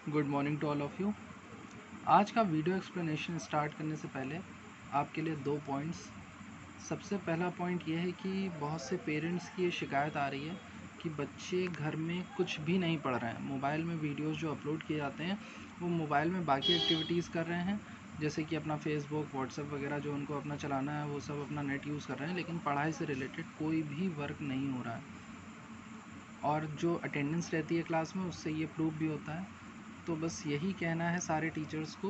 Good morning to all of you. आज का video explanation start करने से पहले आपके लिए 2 पॉइंट्स। सबसे पहला पॉइंट ये है कि बहुत से पेरेंट्स की ये शिकायत आ रही है कि बच्चे घर में कुछ भी नहीं पढ़ रहे हैं। मोबाइल में वीडियोस जो अपलोड किए जाते हैं वो मोबाइल में बाकी एक्टिविटीज़ कर रहे हैं, जैसे कि अपना फेसबुक, व्हाट्सएप वगैरह जो उनको अपना चलाना है वो सब अपना नेट यूज़ कर रहे हैं, लेकिन पढ़ाई से रिलेटेड कोई भी वर्क नहीं हो रहा है। और जो अटेंडेंस रहती है क्लास में उससे ये प्रूव भी होता है। तो बस यही कहना है सारे टीचर्स को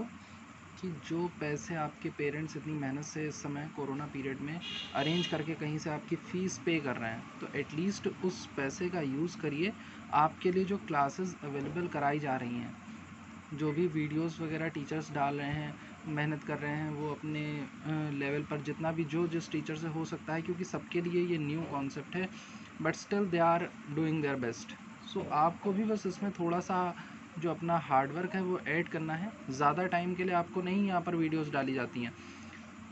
कि जो पैसे आपके पेरेंट्स इतनी मेहनत से इस समय कोरोना पीरियड में अरेंज करके कहीं से आपकी फ़ीस पे कर रहे हैं, तो एटलीस्ट उस पैसे का यूज़ करिए। आपके लिए जो क्लासेस अवेलेबल कराई जा रही हैं, जो भी वीडियोस वगैरह टीचर्स डाल रहे हैं, मेहनत कर रहे हैं, वो अपने लेवल पर जितना भी जो जिस टीचर से हो सकता है, क्योंकि सबके लिए ये न्यू कॉन्सेप्ट है, but still they are doing their best. So आपको भी बस इसमें थोड़ा सा जो अपना हार्डवर्क है वो ऐड करना है। ज़्यादा टाइम के लिए आपको नहीं यहाँ पर वीडियोस डाली जाती हैं,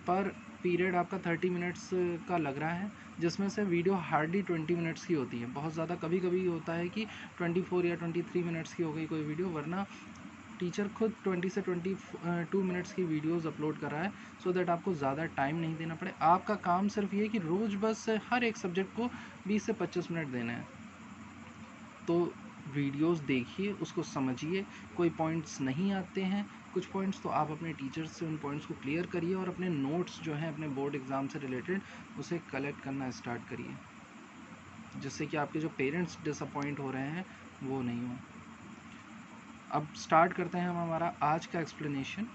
पर पीरियड आपका 30 मिनट्स का लग रहा है, जिसमें से वीडियो हार्डली 20 मिनट्स की होती है। बहुत ज़्यादा कभी कभी होता है कि 24 या 23 मिनट्स की हो गई कोई वीडियो, वरना टीचर खुद 20 से 22 मिनट्स की वीडियोस अपलोड कर रहा है, सो दैट आपको ज़्यादा टाइम नहीं देना पड़े। आपका काम सिर्फ ये कि रोज़ बस हर एक सब्जेक्ट को 20 से 25 मिनट देना है। तो वीडियोस देखिए, उसको समझिए। कोई पॉइंट्स नहीं आते हैं, कुछ पॉइंट्स, तो आप अपने टीचर्स से उन पॉइंट्स को क्लियर करिए और अपने नोट्स जो हैं अपने बोर्ड एग्ज़ाम से रिलेटेड उसे कलेक्ट करना स्टार्ट करिए, जिससे कि आपके जो पेरेंट्स डिसअपॉइंट हो रहे हैं वो नहीं हो। अब स्टार्ट करते हैं हम हमारा आज का एक्सप्लेनेशन।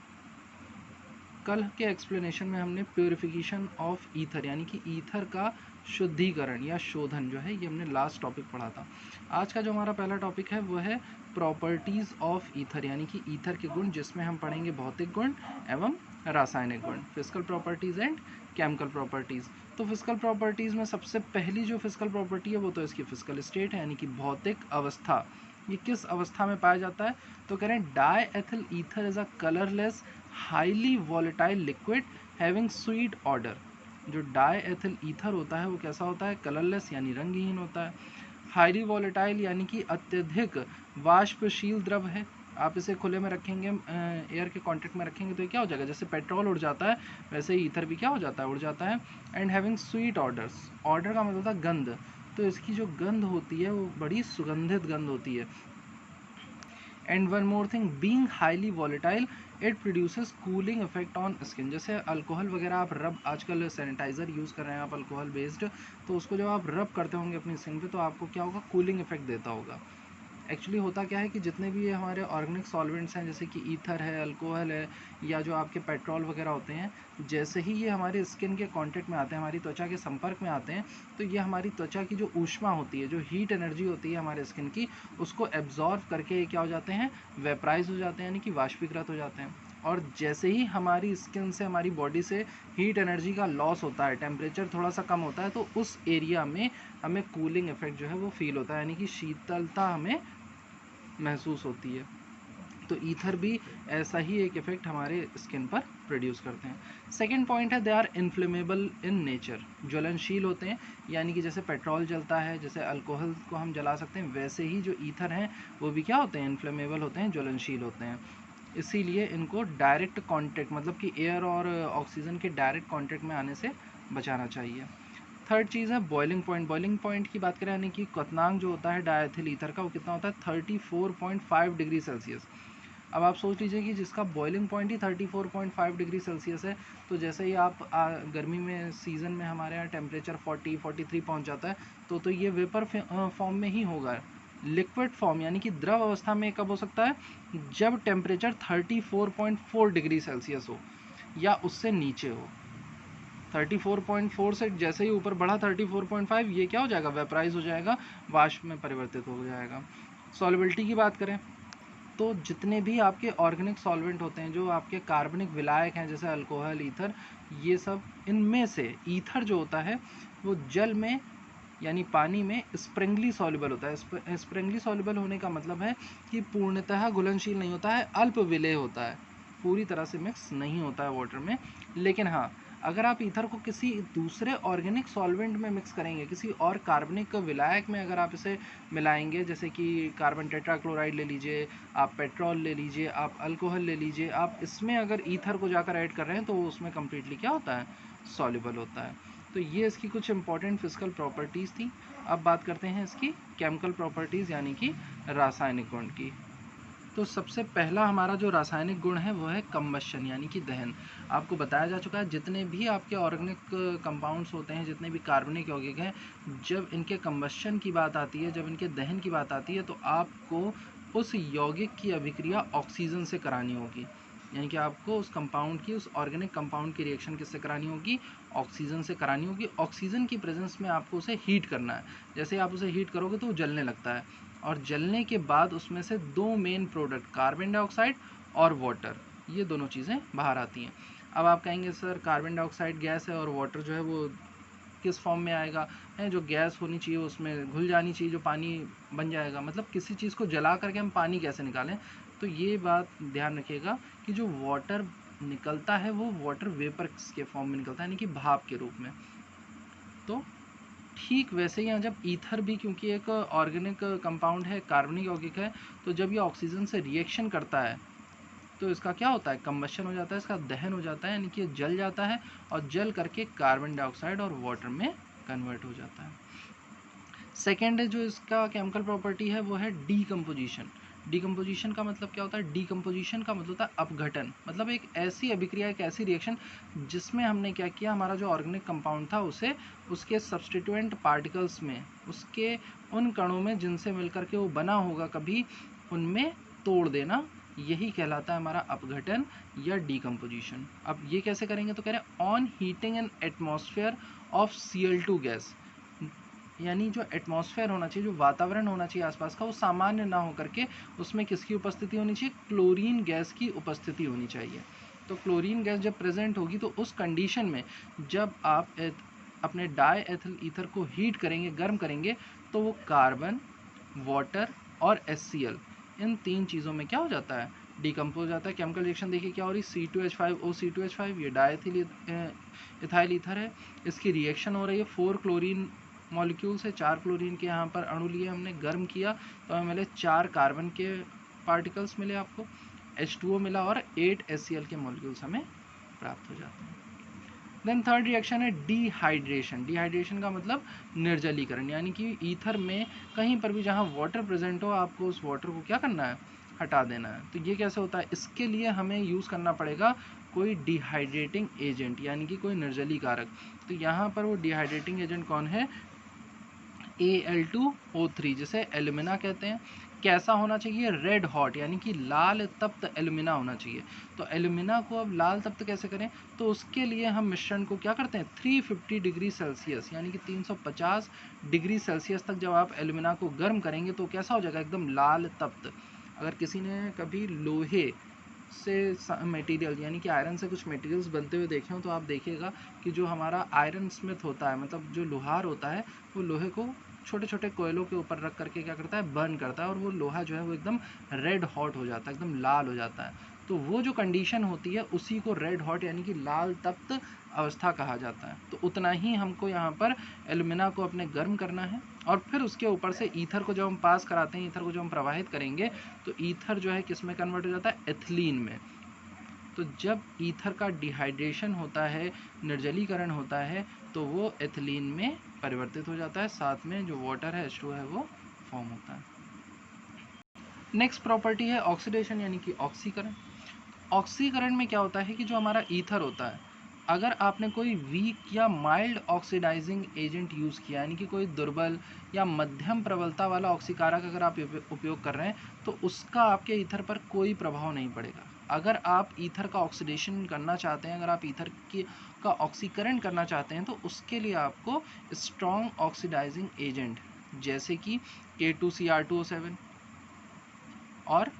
कल के एक्सप्लेनेशन में हमने प्योरिफिकेशन ऑफ ईथर यानी कि ईथर का शुद्धिकरण या शोधन जो है, ये हमने लास्ट टॉपिक पढ़ा था। आज का जो हमारा पहला टॉपिक है वो है प्रॉपर्टीज़ ऑफ ईथर यानी कि ईथर के गुण, जिसमें हम पढ़ेंगे भौतिक गुण एवं रासायनिक गुण, physical properties and chemical properties. तो फिजिकल प्रॉपर्टीज़ में सबसे पहली जो फिजिकल प्रॉपर्टी है वो तो इसकी फिजिकल स्टेट है, यानी कि भौतिक अवस्था। ये किस अवस्था में पाया जाता है? तो कह रहे हैं die ethyl ether is a colourless highly volatile liquid having sweet order. जो डाई एथिल ईथर होता है वो कैसा होता है? कलरलेस यानी रंगहीन होता है। हाईली वॉलेटाइल यानी कि अत्यधिक वाष्पशील द्रव है। आप इसे खुले में रखेंगे, एयर के कांटेक्ट में रखेंगे तो ये क्या हो जाएगा? जैसे पेट्रोल उड़ जाता है वैसे ही ईथर भी क्या हो जाता है? उड़ जाता है। And having sweet orders, order का मतलब होता है गंध, तो इसकी जो गंध होती है वो बड़ी सुगंधित गंध होती है। And one more thing, being highly volatile it produces cooling effect on skin. जैसे अल्कोहल वगैरह आप रब, आजकल सैनिटाइज़र यूज़ कर रहे हैं आप अल्कोहल बेस्ड, तो उसको जब आप रब करते होंगे अपनी स्किन पे तो आपको क्या होगा? कूलिंग इफेक्ट देता होगा। एक्चुअली होता क्या है कि जितने भी ये हमारे ऑर्गेनिक सॉल्वेंट्स हैं, जैसे कि ईथर है, अल्कोहल है, या जो आपके पेट्रोल वगैरह होते हैं, जैसे ही ये हमारे स्किन के कांटेक्ट में आते हैं, हमारी त्वचा के संपर्क में आते हैं, तो ये हमारी त्वचा की जो ऊष्मा होती है, जो हीट एनर्जी होती है हमारे स्किन की, उसको एब्जॉर्व करके ये क्या हो जाते हैं? वेपराइज हो जाते हैं, यानी कि वाष्पीकृत हो जाते हैं। और जैसे ही हमारी स्किन से, हमारी बॉडी से हीट एनर्जी का लॉस होता है, टेम्परेचर थोड़ा सा कम होता है, तो उस एरिया में हमें कूलिंग इफेक्ट जो है वो फील होता है, यानी कि शीतलता हमें महसूस होती है। तो ईथर भी ऐसा ही एक इफेक्ट हमारे स्किन पर प्रोड्यूस करते हैं। सेकेंड पॉइंट है they are inflammable in nature, ज्वलनशील होते हैं, यानी कि जैसे पेट्रोल जलता है, जैसे अल्कोहल को हम जला सकते हैं, वैसे ही जो ईथर हैं वो भी क्या होते हैं? इन्फ्लेमेबल होते हैं, ज्वलनशील होते हैं। इसीलिए इनको डायरेक्ट कांटेक्ट, मतलब कि एयर और ऑक्सीजन के डायरेक्ट कांटेक्ट में आने से बचाना चाहिए। थर्ड चीज़ है बॉइलिंग पॉइंट। बॉइलिंग पॉइंट की बात करें, यानी कि क्वथनांक जो होता है डायथिल ईथर का, वो कितना होता है? 34.5 डिग्री सेल्सियस। अब आप सोच लीजिए कि जिसका बॉइलिंग पॉइंट ही 34.5 डिग्री सेल्सियस है, तो जैसे ही आप गर्मी में सीज़न में हमारे यहाँ टेम्परेचर 40-43 पहुँच जाता है, तो ये वेपर फॉर्म में ही होगा। लिक्विड फॉर्म यानी कि द्रव अवस्था में कब हो सकता है? जब टेम्परेचर 34.4 डिग्री सेल्सियस हो या उससे नीचे हो। 34.4 से जैसे ही ऊपर बढ़ा 34.5, ये क्या हो जाएगा? वेपराइज हो जाएगा, वाष्प में परिवर्तित हो जाएगा। सॉल्युबिलिटी की बात करें तो जितने भी आपके ऑर्गेनिक सॉल्वेंट होते हैं, जो आपके कार्बनिक विलायक हैं, जैसे अल्कोहल, ईथर, ये सब, इनमें से ईथर जो होता है वो जल में यानी पानी में स्प्रिंगली सॉल्युबल होता है। स्प्रिंगली सॉल्युबल होने का मतलब है कि पूर्णतः घुलनशील नहीं होता है, अल्प विलेय होता है, पूरी तरह से मिक्स नहीं होता है वाटर में। लेकिन हाँ, अगर आप ईथर को किसी दूसरे ऑर्गेनिक सॉल्वेंट में मिक्स करेंगे, किसी और कार्बनिक विलायक में अगर आप इसे मिलाएंगे, जैसे कि कार्बन टेट्राक्लोराइड ले लीजिए, आप पेट्रोल ले लीजिए, आप अल्कोहल ले लीजिए, आप इसमें अगर ईथर को जाकर ऐड कर रहे हैं तो वो उसमें कम्प्लीटली क्या होता है, सॉल्युबल होता है। तो ये इसकी कुछ इंपॉर्टेंट फिजिकल प्रॉपर्टीज़ थी। अब बात करते हैं इसकी केमिकल प्रॉपर्टीज़ यानी कि रासायनिक गुण की। तो सबसे पहला हमारा जो रासायनिक गुण है वो है कंबशन यानी कि दहन। आपको बताया जा चुका है जितने भी आपके ऑर्गेनिक कंपाउंड्स होते हैं, जितने भी कार्बनिक यौगिक हैं, जब इनके कंबशन की बात आती है, जब इनके दहन की बात आती है, तो आपको उस यौगिक की अभिक्रिया ऑक्सीजन से करानी होगी। यानी कि आपको उस कंपाउंड की, उस ऑर्गेनिक कंपाउंड की रिएक्शन किससे करानी होगी, ऑक्सीजन से करानी होगी। ऑक्सीजन की प्रेजेंस में आपको उसे हीट करना है। जैसे आप उसे हीट करोगे तो वो जलने लगता है, और जलने के बाद उसमें से दो मेन प्रोडक्ट कार्बन डाइऑक्साइड और वाटर, ये दोनों चीज़ें बाहर आती हैं। अब आप कहेंगे सर कार्बन डाइऑक्साइड गैस है और वाटर जो है वो किस फॉर्म में आएगा, है जो गैस होनी चाहिए उसमें घुल जानी चाहिए, जो पानी बन जाएगा, मतलब किसी चीज़ को जला करके हम पानी कैसे निकालें। तो ये बात ध्यान रखिएगा कि जो वाटर निकलता है वो वाटर वेपर के फॉर्म में निकलता है, यानी कि भाप के रूप में। तो ठीक वैसे ही यहाँ जब ईथर भी, क्योंकि एक ऑर्गेनिक कंपाउंड है, कार्बनिक यौगिक है, तो जब ये ऑक्सीजन से रिएक्शन करता है तो इसका क्या होता है, कंबशन हो जाता है, इसका दहन हो जाता है, यानी कि जल जाता है और जल करके कार्बन डाइऑक्साइड और वाटर में कन्वर्ट हो जाता है। सेकेंड है जो इसका केमिकल प्रॉपर्टी है वो है डीकम्पोजिशन। डीकम्पोजिशन का मतलब क्या होता है, डीकम्पोजिशन का मतलब होता है अपघटन, मतलब एक ऐसी अभिक्रिया, एक ऐसी रिएक्शन जिसमें हमने क्या किया, हमारा जो ऑर्गेनिक कंपाउंड था उसे उसके सब्सटीट्यूएंट पार्टिकल्स में, उसके उन कणों में जिनसे मिलकर के वो बना होगा कभी, उनमें तोड़ देना, यही कहलाता है हमारा अपघटन या डीकम्पोजिशन। अब ये कैसे करेंगे, तो कह रहे हैं on heating N atmosphere of Cl2 gas, यानी जो एटमॉस्फेयर होना चाहिए, जो वातावरण होना चाहिए आसपास का, वो सामान्य ना होकर के उसमें किसकी उपस्थिति होनी चाहिए, क्लोरीन गैस की उपस्थिति होनी चाहिए। तो क्लोरीन गैस जब प्रेजेंट होगी तो उस कंडीशन में जब आप अपने डाई एथिल ईथर को हीट करेंगे, गर्म करेंगे, तो वो कार्बन, वाटर और HCl, इन तीन चीज़ों में क्या हो जाता है, डिकम्पोज हो जाता है। केमिकल रिएक्शन देखिए क्या हो रही, C2H5O C2H5, ये डायथिल इथाइल ईथर है, इसकी रिएक्शन हो रही है 4 क्लोरीन मॉलिक्यूल से, 4 क्लोरीन के यहाँ पर अणु लिए हमने, गर्म किया तो हमें मिले 4 कार्बन के पार्टिकल्स मिले, आपको H2O मिला और 8 HCl के मॉलिक्यूल्स हमें प्राप्त हो जाते हैं। देन थर्ड रिएक्शन है डिहाइड्रेशन। डिहाइड्रेशन का मतलब निर्जलीकरण, यानी कि ईथर में कहीं पर भी जहाँ वाटर प्रेजेंट हो, आपको उस वाटर को क्या करना है, हटा देना है। तो ये कैसे होता है, इसके लिए हमें यूज़ करना पड़ेगा कोई डिहाइड्रेटिंग एजेंट, यानी कि कोई निर्जलीकारक। तो यहाँ पर वो डिहाइड्रेटिंग एजेंट कौन है, Al2O3, जिसे एल्यूमिना कहते हैं। कैसा होना चाहिए, रेड हॉट, यानी कि लाल तप्त एल्यूमिना होना चाहिए। तो एल्यूमिना को अब लाल तप्त कैसे करें, तो उसके लिए हम मिश्रण को क्या करते हैं, 350 डिग्री सेल्सियस यानी कि 350 डिग्री सेल्सियस तक जब आप एल्यूमिना को गर्म करेंगे तो कैसा हो जाएगा, एकदम लाल तप्त। अगर किसी ने कभी लोहे से मटेरियल यानी कि आयरन से कुछ मटेरियल्स बनते हुए देखे हो तो आप देखिएगा कि जो हमारा आयरन स्मिथ होता है, मतलब जो लोहार होता है, वो लोहे को छोटे छोटे कोयलों के ऊपर रख करके क्या करता है, बर्न करता है, और वो लोहा जो है वो एकदम रेड हॉट हो जाता है, एकदम लाल हो जाता है। तो वो जो कंडीशन होती है उसी को रेड हॉट यानी कि लाल तप्त अवस्था कहा जाता है। तो उतना ही हमको यहाँ पर एल्यूमिना को अपने गर्म करना है, और फिर उसके ऊपर से ईथर को जब हम पास कराते हैं, ईथर को जब हम प्रवाहित करेंगे, तो ईथर जो है किस में कन्वर्ट हो जाता है, एथिलीन में। तो जब ईथर का डिहाइड्रेशन होता है, निर्जलीकरण होता है, तो वो एथिलीन में परिवर्तित हो जाता है, साथ में जो वाटर है H2 है वो फॉर्म होता है। नेक्स्ट प्रॉपर्टी है ऑक्सीडेशन यानी कि ऑक्सीकरण। ऑक्सीकरण में क्या होता है कि जो हमारा ईथर होता है, अगर आपने कोई वीक या माइल्ड ऑक्सीडाइजिंग एजेंट यूज़ किया, यानी कि कोई दुर्बल या मध्यम प्रबलता वाला ऑक्सीकारक अगर आप उपयोग कर रहे हैं, तो उसका आपके ईथर पर कोई प्रभाव नहीं पड़ेगा। अगर आप ईथर का ऑक्सीडेशन करना चाहते हैं, अगर आप ईथर की का ऑक्सीकरण करना चाहते हैं, तो उसके लिए आपको स्ट्रॉन्ग ऑक्सीडाइजिंग एजेंट जैसे कि K2Cr2O7 और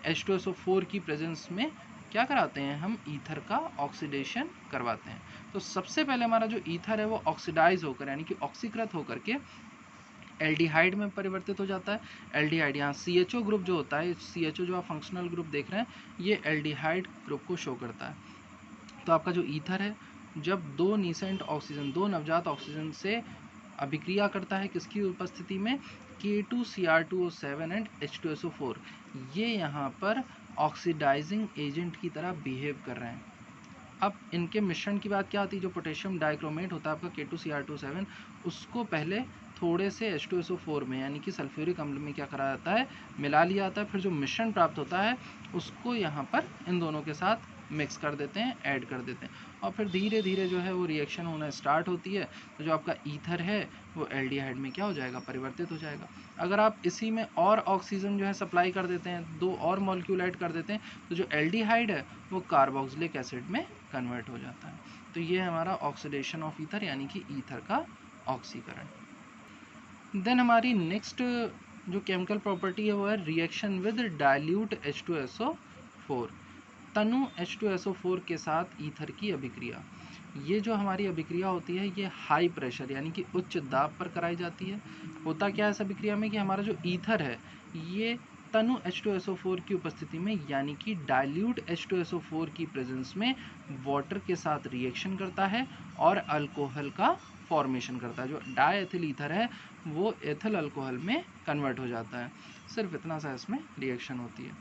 H2SO4 की प्रेजेंस में क्या कराते हैं, हम ईथर का ऑक्सीडेशन करवाते हैं। तो सबसे पहले हमारा जो ईथर है वो ऑक्सीडाइज होकर यानी कि ऑक्सीकृत होकर के एल्डिहाइड में परिवर्तित हो जाता है। एल्डिहाइड, यहाँ CHO ग्रुप जो होता है, CHO जो आप फंक्शनल ग्रुप देख रहे हैं, ये एल्डिहाइड ग्रुप को शो करता है। तो आपका जो ईथर है जब दो नीसेंट ऑक्सीजन, दो नवजात ऑक्सीजन से अभिक्रिया करता है किसकी उपस्थिति में, K2Cr2O7 एंड H2SO4। ये यहाँ पर ऑक्सीडाइजिंग एजेंट की तरह बिहेव कर रहे हैं। अब इनके मिश्रण की बात क्या आती है, जो पोटेशियम डाइक्रोमेट होता है आपका K2Cr2O7, उसको पहले थोड़े से H2SO4 में यानी कि सल्फ्यूरिक अम्ल में क्या करा जाता है, मिला लिया जाता है। फिर जो मिश्रण प्राप्त होता है उसको यहाँ पर इन दोनों के साथ मिक्स कर देते हैं, ऐड कर देते हैं, और फिर धीरे धीरे जो है वो रिएक्शन होना स्टार्ट होती है। तो जो आपका ईथर है वो एल्डिहाइड में क्या हो जाएगा, परिवर्तित हो जाएगा। अगर आप इसी में और ऑक्सीजन जो है सप्लाई कर देते हैं, दो और मॉलिक्यूल ऐड कर देते हैं, तो जो एल्डिहाइड है वो कार्बोक्सिलिक एसिड में कन्वर्ट हो जाता है। तो ये हमारा ऑक्सीडेशन ऑफ ईथर यानी कि ईथर का ऑक्सीकरण। देन हमारी नेक्स्ट जो केमिकल प्रॉपर्टी है वो है reaction with dilute H2SO4, Tanu H2SO4 के साथ ईथर की अभिक्रिया। ये जो हमारी अभिक्रिया होती है ये हाई प्रेशर यानी कि उच्च दाब पर कराई जाती है। होता क्या है इस अभिक्रिया में कि हमारा जो ईथर है ये तनु H2SO4 की उपस्थिति में यानी कि डाइल्यूट H2SO4 की प्रेजेंस में वाटर के साथ रिएक्शन करता है और अल्कोहल का फॉर्मेशन करता है। जो डायएथिल ईथर है वो एथिल अल्कोहल में कन्वर्ट हो जाता है। सिर्फ इतना सा इसमें रिएक्शन होती है।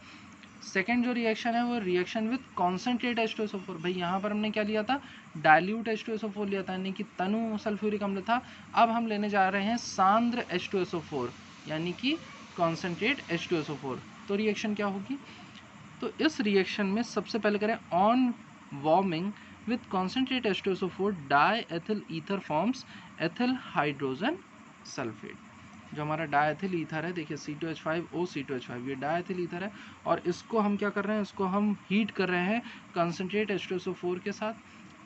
सेकेंड जो रिएक्शन है वो रिएक्शन विद कॉन्सेंट्रेट H2SO4। भाई यहाँ पर हमने क्या लिया था, डाइल्यूट H2SO4 लिया था यानी कि तनु सल्फ्यूरिक अम्ल था। अब हम लेने जा रहे हैं सांद्र H2SO4 यानी कि कॉन्सेंट्रेट H2SO4। तो रिएक्शन क्या होगी, तो इस रिएक्शन में सबसे पहले करें on warming with concentrate H2SO4 diethyl ether forms ethyl hydrogen sulphate. जो हमारा डायएथिल ईथर है, देखिए C2H5O C2H5 ये डायएथिल ईथर है, और इसको हम क्या कर रहे हैं, इसको हम हीट कर रहे हैं कॉन्सेंट्रेट H2SO4 के साथ।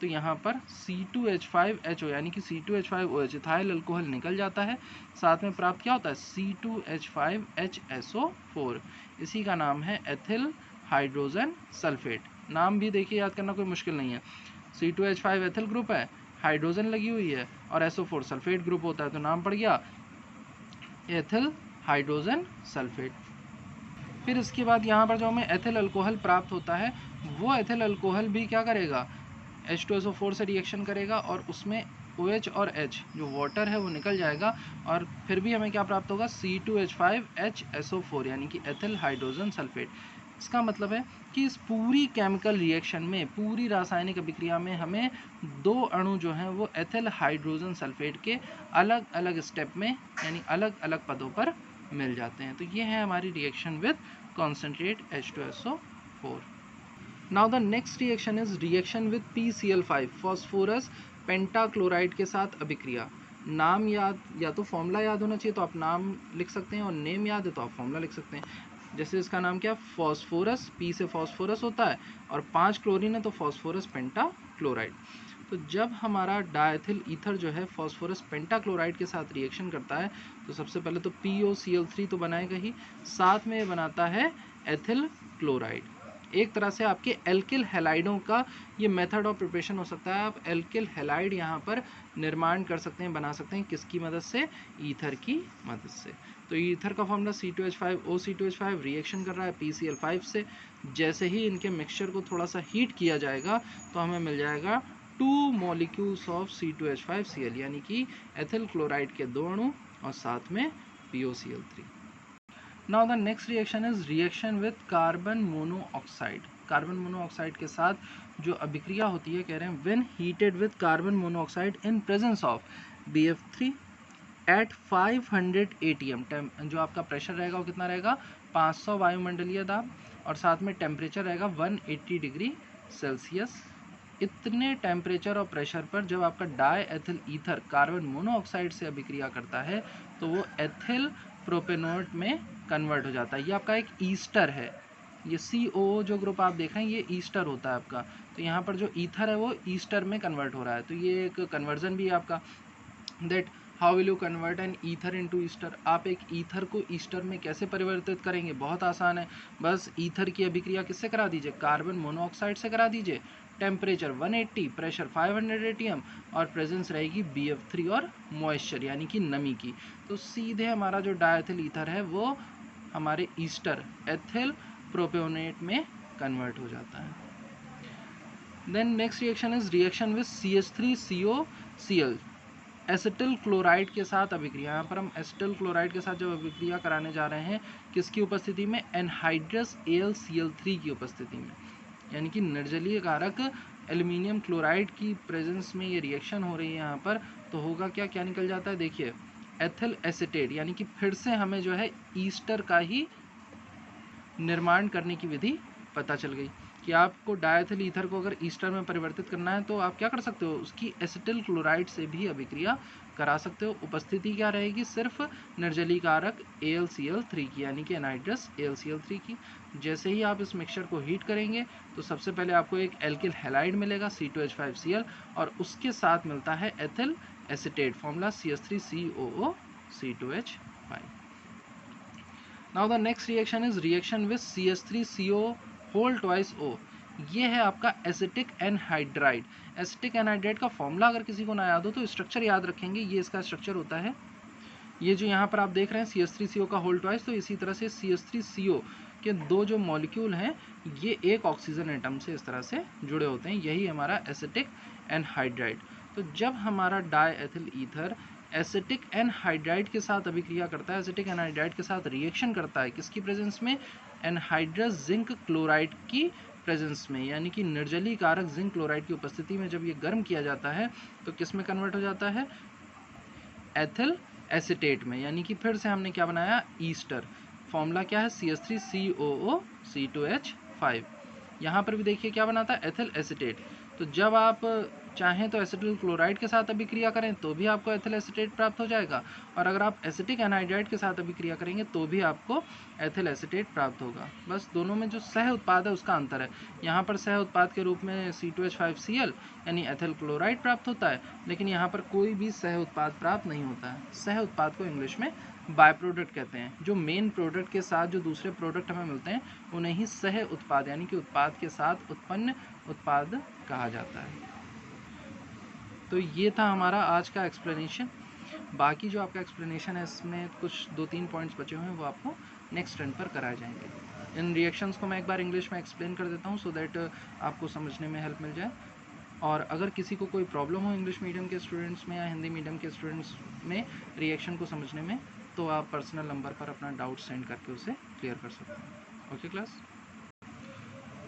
तो यहाँ पर C2H5HO यानी कि C2H5OH इथाइल अल्कोहल निकल जाता है, साथ में प्राप्त क्या होता है C2H5HSO4। इसी का नाम है एथिल हाइड्रोजन सल्फेट। नाम भी देखिए याद करना कोई मुश्किल नहीं है। C2H5 एथिल ग्रुप है, हाइड्रोजन लगी हुई है, और SO4 सल्फेट ग्रुप होता है, तो नाम पड़ गया एथिल हाइड्रोजन सल्फेट। फिर इसके बाद यहाँ पर जो हमें एथिल अल्कोहल प्राप्त होता है वो एथिल अल्कोहल भी क्या करेगा, H2SO4 से रिएक्शन करेगा और उसमें OH और H जो वाटर है वो निकल जाएगा, और फिर भी हमें क्या प्राप्त होगा C2H5HSO4 यानी कि एथिल हाइड्रोजन सल्फेट। इसका मतलब है कि इस पूरी केमिकल रिएक्शन में, पूरी रासायनिक अभिक्रिया में हमें दो अणु जो हैं वो एथिल हाइड्रोजन सल्फेट के अलग अलग स्टेप में यानी अलग अलग पदों पर मिल जाते हैं। तो ये है हमारी reaction with concentrate H2SO4। Now the next reaction is reaction with PCl5 phosphorus pentachloride के साथ अभिक्रिया। नाम याद, या तो फॉर्मूला याद होना चाहिए तो आप नाम लिख सकते हैं, और नेम याद है तो आप फॉर्मूला लिख सकते हैं। जैसे इसका नाम क्या, फॉस्फोरस, P से फॉस्फोरस होता है और 5 क्लोरीन है तो फॉस्फोरस पेंटाक्लोराइड। तो जब हमारा डायथिल ईथर जो है फॉस्फोरस पेंटाक्लोराइड के साथ रिएक्शन करता है तो सबसे पहले तो POCl3 तो बनाएगा ही, साथ में बनाता है एथिल क्लोराइड। एक तरह से आपके एल्किल हैलाइडों का ये मेथड ऑफ प्रिपरेशन हो सकता है। आप एल्किल हैलाइड यहाँ पर निर्माण कर सकते हैं, बना सकते हैं, किसकी मदद से, ईथर की मदद से। तो ईथर का फॉर्मूला C2H5O C2H5 रिएक्शन कर रहा है PCl5 से। जैसे ही इनके मिक्सचर को थोड़ा सा हीट किया जाएगा तो हमें मिल जाएगा 2 मॉलिक्यूल्स ऑफ C2H5Cl यानी कि एथिल क्लोराइड के दो अणु और साथ में POCl3। Now the next reaction is reaction with carbon monoxide. Carbon monoxide के साथ जो अभिक्रिया होती है, कह रहे हैं when heated with carbon monoxide in presence of BF3 at 500 ATM। जो आपका प्रेशर रहेगा वो कितना रहेगा, 500 वायुमंडलीय दाब, और साथ में टेम्परेचर रहेगा 180 डिग्री सेल्सियस। इतने टेम्परेचर और प्रेशर पर जब आपका die ethyl ether carbon monoxide से अभिक्रिया करता है तो वो एथिल प्रोपेनोट में कन्वर्ट हो जाता है। ये आपका एक ईस्टर है, ये COO जो ग्रुप आप देख रहे हैं ये ईस्टर होता है आपका। तो यहाँ पर जो ईथर है वो ईस्टर में कन्वर्ट हो रहा है। तो ये एक कन्वर्जन भी है आपका। That how will you convert N ether into Easter. आप एक ईथर को ईस्टर में कैसे परिवर्तित करेंगे, बहुत आसान है। बस ईथर की अभिक्रिया किससे करा दीजिए, कार्बन मोनोऑक्साइड से करा दीजिए। टेम्परेचर 180, प्रेशर 500 ATM, और प्रेजेंस रहेगी BF3 और मॉइस्चर यानी कि नमी की। तो सीधे हमारा जो डायथिल ईथर है वो हमारे ईस्टर एथिल प्रोपेनोट में कन्वर्ट हो जाता है। Then next reaction is reaction with CH3COCl, acetyl chloride के साथ अभिक्रिया। यहाँ पर हम एसिटिल क्लोराइड के साथ जब अभिक्रिया कराने जा रहे हैं, किसकी उपस्थिति में? एनहाइड्रस AlCl3 की उपस्थिति में, यानी कि निर्जलीय कारक एल्यूमिनियम क्लोराइड की प्रेजेंस में ये रिएक्शन हो रही है यहाँ पर। तो होगा क्या, क्या निकल जाता है? देखिए एथिल एसीटेट, यानी कि फिर से हमें जो है ईस्टर का ही निर्माण करने की विधि पता चल गई कि आपको डायथिल ईथर को अगर ईस्टर में परिवर्तित करना है तो आप क्या कर सकते हो? उसकी एसिटिल क्लोराइड से भी अभिक्रिया करा सकते हो। उपस्थिति क्या रहेगी? सिर्फ निर्जलीय कारक AlCl3 की, यानी कि एनहाइड्रस AlCl3 की। जैसे ही आप इस मिक्सचर को हीट करेंगे तो सबसे पहले आपको एक एल्किल हैलाइड मिलेगा C2H5Cl, और उसके साथ मिलता है ethyl acetate, formula CH3COO C2H5। Now the next reaction is reaction with CH3CO whole twice O। ये है आपका एसिटिक एनहाइड्राइड। एसिटिक एनहाइड्राइड का फॉर्मूला अगर किसी को ना याद हो तो स्ट्रक्चर याद रखेंगे। ये इसका स्ट्रक्चर होता है, ये जो यहाँ पर आप देख रहे हैं CH3CO का होल ट्वाइस, तो इसी तरह से CH3CO के दो जो मॉलिक्यूल हैं ये एक ऑक्सीजन एटम से इस तरह से जुड़े होते हैं। यही हमारा एसिटिक एनहाइड्राइड। तो जब हमारा डायएथिल ईथर एसिटिक एनहाइड्राइड के साथ अभिक्रिया करता है, एसिटिक एनहाइड्राइड के साथ रिएक्शन करता है, किसकी प्रेजेंस में? एनहाइड्रस जिंक क्लोराइड की प्रेजेंस में, यानी कि निर्जलीय कारक जिंक क्लोराइड की उपस्थिति में जब ये गर्म किया जाता है तो किस में कन्वर्ट हो जाता है? एथिल एसीटेट में, यानी कि फिर से हमने क्या बनाया? ईस्टर। फॉर्मूला क्या है? CH3COO C2H5। यहाँ पर भी देखिए क्या बनाता है? Ethyl acetate. तो जब आप चाहें तो एसिटिल क्लोराइड के साथ अभिक्रिया करें तो भी आपको एथिल एसीटेट प्राप्त हो जाएगा, और अगर आप एसिटिक एनहाइड्राइड के साथ अभिक्रिया करेंगे तो भी आपको एथिल एसीटेट प्राप्त होगा। बस दोनों में जो सह उत्पाद है उसका अंतर है। यहाँ पर सह उत्पाद के रूप में C2H5Cl यानी एथिल क्लोराइड प्राप्त होता है, लेकिन यहाँ पर कोई भी सह उत्पाद प्राप्त नहीं होता है। सह उत्पाद को इंग्लिश में बाय प्रोडक्ट कहते हैं। जो मेन प्रोडक्ट के साथ जो दूसरे प्रोडक्ट हमें मिलते हैं उन्हें ही सह उत्पाद यानी कि उत्पाद के साथ उत्पन्न उत्पाद कहा जाता है। तो ये था हमारा आज का एक्सप्लेनेशन। बाकी जो आपका एक्सप्लेनेशन है इसमें कुछ 2-3 पॉइंट्स बचे हुए हैं, वो आपको नेक्स्ट टर्न पर कराए जाएंगे। इन रिएक्शंस को मैं एक बार इंग्लिश में एक्सप्लेन कर देता हूँ सो दैट आपको समझने में हेल्प मिल जाए। और अगर किसी को कोई प्रॉब्लम हो इंग्लिश मीडियम के स्टूडेंट्स में या हिंदी मीडियम के स्टूडेंट्स में रिएक्शन को समझने में, तो आप पर्सनल नंबर पर अपना डाउट सेंड करके उसे क्लियर कर सकते हैं। Okay class.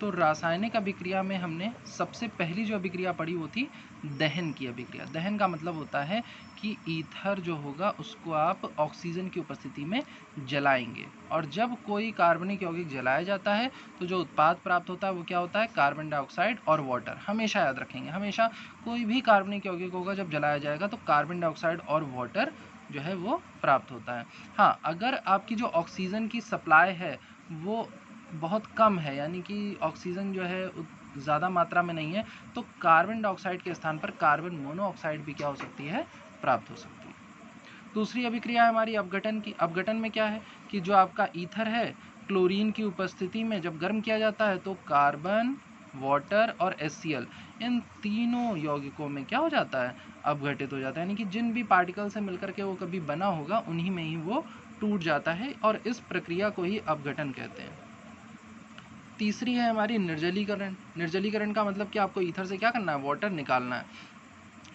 तो रासायनिक अभिक्रिया में हमने सबसे पहली जो अभिक्रिया पढ़ी वो थी दहन की अभिक्रिया। दहन का मतलब होता है कि ईथर जो होगा उसको आप ऑक्सीजन की उपस्थिति में जलाएंगे, और जब कोई कार्बनिक यौगिक जलाया जाता है तो जो उत्पाद प्राप्त होता है वो क्या होता है? कार्बन डाइऑक्साइड और वाटर। हमेशा याद रखेंगे, हमेशा कोई भी कार्बनिक यौगिक होगा जब जलाया जाएगा तो कार्बन डाइऑक्साइड और वाटर जो है वो प्राप्त होता है। हाँ, अगर आपकी जो ऑक्सीजन की सप्लाई है वो बहुत कम है, यानी कि ऑक्सीजन जो है ज़्यादा मात्रा में नहीं है, तो कार्बन डाइऑक्साइड के स्थान पर कार्बन मोनोऑक्साइड भी क्या हो सकती है? प्राप्त हो सकती है। दूसरी अभिक्रिया है हमारी अपघटन की। अपघटन में क्या है कि जो आपका ईथर है क्लोरीन की उपस्थिति में जब गर्म किया जाता है तो कार्बन, वाटर और HCl इन तीनों यौगिकों में क्या हो जाता है? अपघटित हो जाता है, यानी कि जिन भी पार्टिकल से मिलकर के वो कभी बना होगा उन्हीं में ही वो टूट जाता है, और इस प्रक्रिया को ही अपघटन कहते हैं। तीसरी है हमारी निर्जलीकरण। निर्जलीकरण का मतलब कि आपको ईथर से क्या करना है? वाटर निकालना है।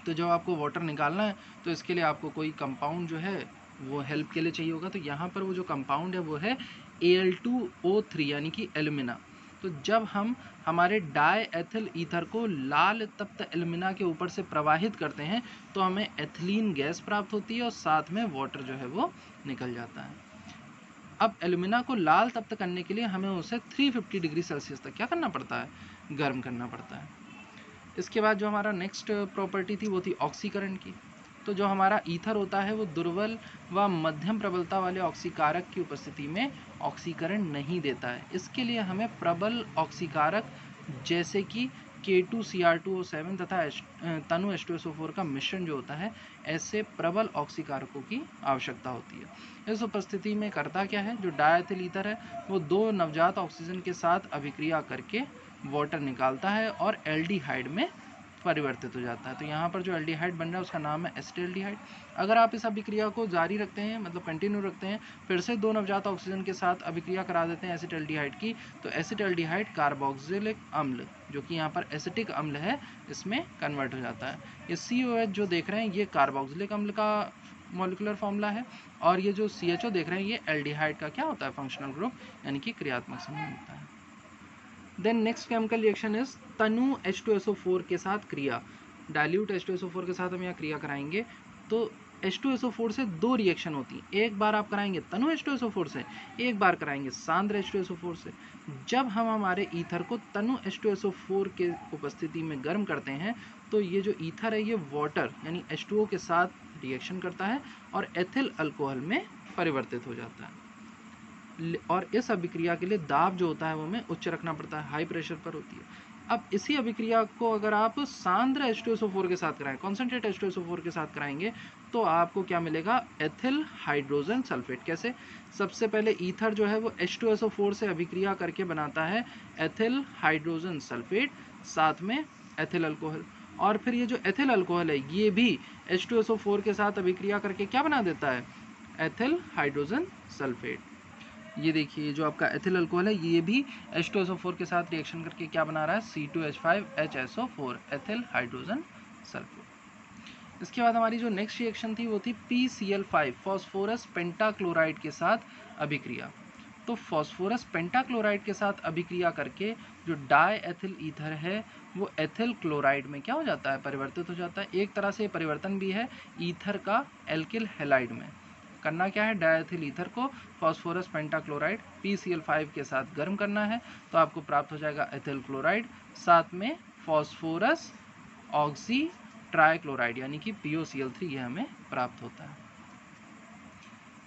तो जब आपको वाटर निकालना है तो इसके लिए आपको कोई कंपाउंड जो है वो हेल्प के लिए चाहिए होगा। तो यहाँ पर वो जो कंपाउंड है वो है Al2O3 यानी कि एल्यूमिना। तो जब हम हमारे डायएथिल ईथर को लाल तप्त एल्यूमिना के ऊपर से प्रवाहित करते हैं तो हमें एथिलीन गैस प्राप्त होती है और साथ में वाटर जो है वो निकल जाता है। अब एल्यूमिना को लाल तप्त करने के लिए हमें उसे 350 डिग्री सेल्सियस तक क्या करना पड़ता है? गर्म करना पड़ता है। इसके बाद जो हमारा नेक्स्ट प्रॉपर्टी थी वो थी ऑक्सीकरण की। तो जो हमारा ईथर होता है वो दुर्बल व मध्यम प्रबलता वाले ऑक्सीकारक की उपस्थिति में ऑक्सीकरण नहीं देता है। इसके लिए हमें प्रबल ऑक्सीकारक जैसे कि K2Cr2O7 तथा तनु H2SO4 का मिश्रण जो होता है, ऐसे प्रबल ऑक्सीकारकों की आवश्यकता होती है। इस उपस्थिति में करता क्या है? जो डायएथिल ईथर है वो दो नवजात ऑक्सीजन के साथ अभिक्रिया करके वाटर निकालता है और एल्डिहाइड में परिवर्तित हो जाता है। तो यहाँ पर जो एल्डिहाइड बन रहा है उसका नाम है एसिटाल्डिहाइड। अगर आप इस अभिक्रिया को जारी रखते हैं, मतलब कंटिन्यू रखते हैं, फिर से 2 नवजात ऑक्सीजन के साथ अभिक्रिया करा देते हैं एसिटाल्डिहाइड की, तो एसिटाल्डिहाइड कार्बोक्सिलिक अम्ल, जो कि यहाँ पर एसिटिक अम्ल है, इसमें कन्वर्ट हो जाता है। ये COH जो देख रहे हैं ये कार्बोक्सिलिक अम्ल का मॉलिक्यूलर फॉर्मूला है, और ये जो CHO देख रहे हैं ये एल्डिहाइड का क्या होता है, फंक्शनल ग्रुप, यानी कि क्रियात्मक समूह होता है। Then next chemical reaction is तनु H2SO4 के साथ क्रिया। डाइल्यूट H2SO4 के साथ हम यहाँ क्रिया कराएंगे, तो H2SO4 से 2 रिएक्शन होती हैं। एक बार आप कराएंगे तनु H2SO4 से, एक बार कराएंगे सांद्र H2SO4 से। जब हम हमारे ईथर को तनु H2SO4 के उपस्थिति में गर्म करते हैं, तो ये जो ईथर है ये वाटर यानी H2O के साथ रिएक्शन करता है और एथिल अल्कोहल में परिवर्तित हो जाता है। और इस अभिक्रिया के लिए दाब जो होता है वो हमें उच्च रखना पड़ता है, हाई प्रेशर पर होती है। अब इसी अभिक्रिया को अगर आप सांद्र H2SO4 के साथ कराएं, कॉन्सेंट्रेट H2SO4 के साथ कराएंगे, तो आपको क्या मिलेगा, एथिल हाइड्रोजन सल्फेट। कैसे? सबसे पहले ईथर जो है वो H2SO4 से अभिक्रिया करके बनाता है एथिल हाइड्रोजन सल्फेट, साथ में एथिल अल्कोहल। और फिर ये जो एथिल अल्कोहल है ये भी H2SO4 के साथ अभिक्रिया करके क्या बना देता है, एथिल हाइड्रोजन सल्फेट। ये देखिए जो आपका एथिल अल्कोहल है ये भी H2SO4 के साथ रिएक्शन करके क्या बना रहा है, C2H5HSO4, एथिल हाइड्रोजन सल्फेट। इसके बाद हमारी जो नेक्स्ट रिएक्शन थी वो थी PCl5, फॉस्फोरस पेंटाक्लोराइड के साथ अभिक्रिया। तो फॉस्फोरस पेंटाक्लोराइड के साथ अभिक्रिया करके जो डाई एथिल ईथर है वो एथिल क्लोराइड में क्या हो जाता है, परिवर्तित हो जाता है। एक तरह से परिवर्तन भी है ईथर का एल्किल हैलाइड में। करना क्या है, डायथिल ईथर को फॉस्फोरस पेंटाक्लोराइड PCl5 के साथ गर्म करना है, तो आपको प्राप्त हो जाएगा एथिल क्लोराइड, साथ में फॉस्फोरस ऑक्सी ट्राइक्लोराइड यानी कि POCl3 ये हमें प्राप्त होता है।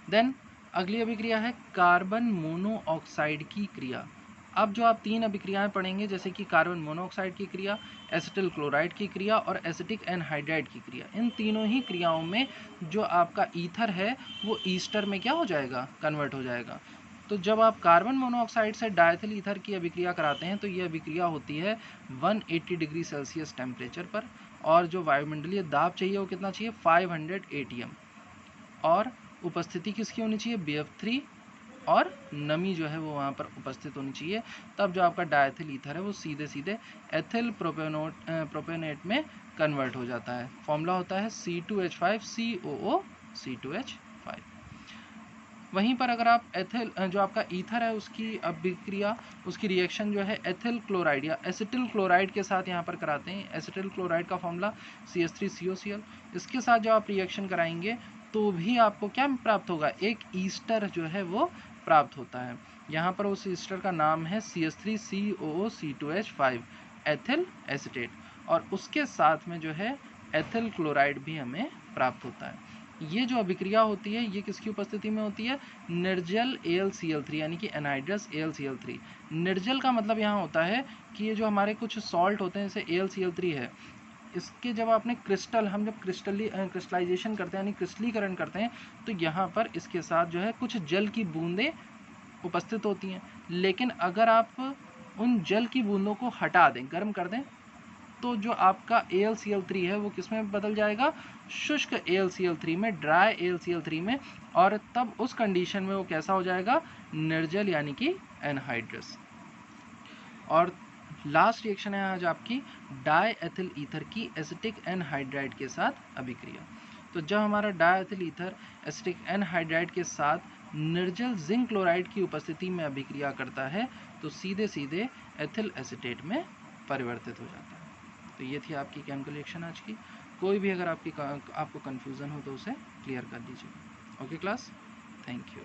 देन अगली अभिक्रिया है कार्बन मोनोऑक्साइड की क्रिया। अब जो आप 3 अभिक्रियाएं पढ़ेंगे जैसे कि कार्बन मोनोऑक्साइड की क्रिया, एसिटिल क्लोराइड की क्रिया और एसिटिक एनहाइड्राइड की क्रिया, इन तीनों ही क्रियाओं में जो आपका ईथर है वो ईस्टर में क्या हो जाएगा, कन्वर्ट हो जाएगा। तो जब आप कार्बन मोनोऑक्साइड से डायथिल ईथर की अभिक्रिया कराते हैं तो ये अभिक्रिया होती है 180 डिग्री सेल्सियस टेम्परेचर पर, और जो वायुमंडलीय दाब चाहिए वो कितना चाहिए, 500 ATM, और उपस्थिति किसकी होनी चाहिए, BF3, और नमी जो है वो वहाँ पर उपस्थित होनी चाहिए। तब जो आपका डायथिल ईथर है वो सीधे सीधे एथिल प्रोपेनेट में कन्वर्ट हो जाता है। फॉर्मूला होता है C2H5COO C2H5। वहीं पर अगर आप एथिल जो आपका ईथर है उसकी अभिक्रिया, उसकी रिएक्शन जो है एथिल क्लोराइड या एसिटिल क्लोराइड के साथ यहाँ पर कराते हैं। एसिटिल क्लोराइड का फॉर्मूला CH3COCl। इसके साथ जो आप रिएक्शन कराएंगे तो भी आपको क्या प्राप्त होगा, एक ईस्टर जो है वो प्राप्त होता है। यहाँ पर उस ईस्टर का नाम है CH3COO C2H5 एथिल एसिटेट, और उसके साथ में जो है एथिल क्लोराइड भी हमें प्राप्त होता है। ये जो अभिक्रिया होती है ये किसकी उपस्थिति में होती है, निर्जल AlCl3 यानी कि एनहाइड्रस AlCl3। निर्जल का मतलब यहाँ होता है कि ये जो हमारे कुछ सॉल्ट होते हैं जैसे AlCl3 है, इसके जब आपने क्रिस्टल, हम जब क्रिस्टलाइजेशन करते हैं यानी क्रिस्टलीकरण करते हैं, तो यहाँ पर इसके साथ जो है कुछ जल की बूंदें उपस्थित होती हैं। लेकिन अगर आप उन जल की बूंदों को हटा दें, गर्म कर दें, तो जो आपका AlCl3 है वो किस में बदल जाएगा, शुष्क AlCl3 में, ड्राई AlCl3 में, और तब उस कंडीशन में वो कैसा हो जाएगा, निर्जल यानी कि एनहाइड्रस। और लास्ट रिएक्शन है आज आपकी डाई एथिल ईथर की एसिटिक एनहाइड्राइड के साथ अभिक्रिया। तो जब हमारा die ethyl ether acetic anhydride के साथ निर्जल जिंक क्लोराइड की उपस्थिति में अभिक्रिया करता है तो सीधे सीधे एथिल एसिटेट में परिवर्तित हो जाता है। तो ये थी आपकी केमिकल रिएक्शन आज की। कोई भी अगर आपको कन्फ्यूज़न हो तो उसे क्लियर कर दीजिए। Okay class, thank you.